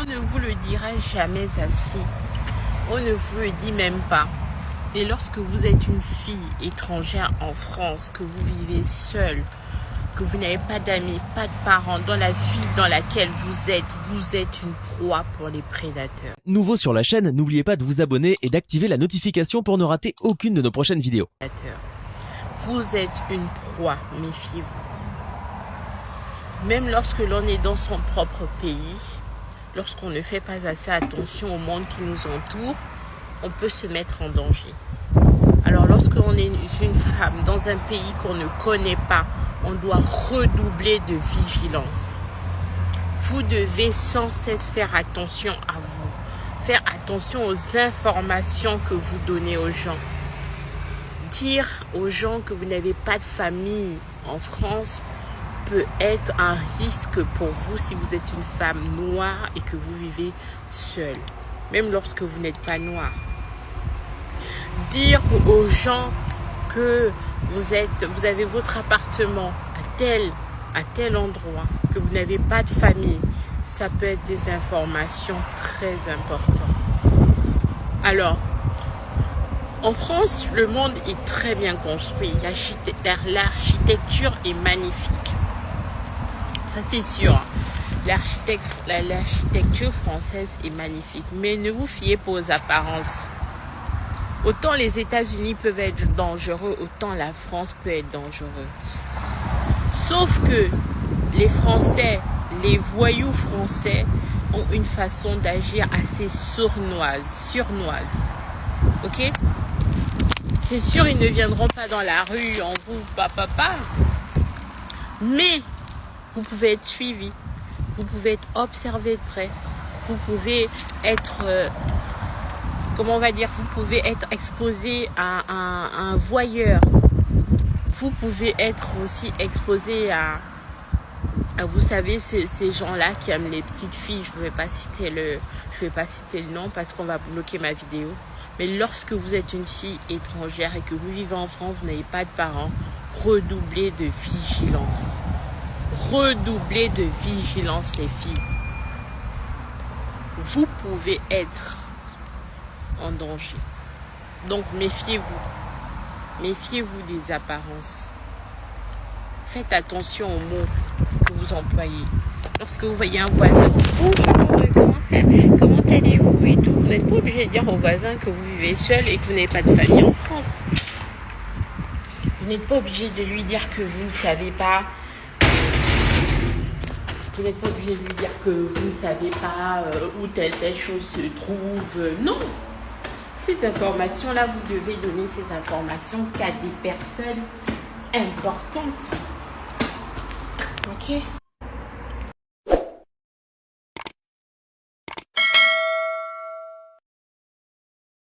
ne vous le dira jamais assez. On ne vous le dit même pas. Et lorsque vous êtes une fille étrangère en France, que vous vivez seule, que vous n'avez pas d'amis, pas de parents, dans la ville dans laquelle vous êtes une proie pour les prédateurs. Nouveau sur la chaîne, n'oubliez pas de vous abonner et d'activer la notification pour ne rater aucune de nos prochaines vidéos. Vous êtes une proie, méfiez-vous. Même lorsque l'on est dans son propre pays, lorsqu'on ne fait pas assez attention au monde qui nous entoure, on peut se mettre en danger. Alors lorsque l'on est une femme dans un pays qu'on ne connaît pas, on doit redoubler de vigilance. Vous devez sans cesse faire attention à vous, faire attention aux informations que vous donnez aux gens. Dire aux gens que vous n'avez pas de famille en France peut être un risque pour vous si vous êtes une femme noire et que vous vivez seule, même lorsque vous n'êtes pas noire. Dire aux gens que vous avez votre appartement à tel endroit, que vous n'avez pas de famille, ça peut être des informations très importantes. Alors, en France, le monde est très bien construit. L'architecture est magnifique. Ça, c'est sûr. L'architecture française est magnifique. Mais ne vous fiez pas aux apparences. Autant les États-Unis peuvent être dangereux, autant la France peut être dangereuse. Sauf que les Français, les voyous français, ont une façon d'agir assez sournoise. Ok? C'est sûr, ils ne viendront pas dans la rue en vous, papa. Mais vous pouvez être suivi. Vous pouvez être observé de près. Vous pouvez être... vous pouvez être exposé à un voyeur. Vous pouvez être aussi exposé à vous savez, ces gens-là qui aiment les petites filles. Je ne vais pas citer le nom parce qu'on va bloquer ma vidéo. Mais lorsque vous êtes une fille étrangère et que vous vivez en France, vous n'avez pas de parents, redoublez de vigilance. Redoublez de vigilance, les filles. Vous pouvez être en danger. Donc méfiez-vous. Méfiez-vous des apparences. Faites attention aux mots que vous employez. Lorsque vous voyez un voisin, bonjour, comment allez-vous et tout, vous n'êtes pas obligé de dire au voisin que vous vivez seul et que vous n'avez pas de famille en France. Vous n'êtes pas obligé de lui dire que vous ne savez pas. Vous n'êtes pas obligé de lui dire que vous ne savez pas où telle chose se trouve. Non. Ces informations-là, vous devez donner ces informations qu'à des personnes importantes. Ok?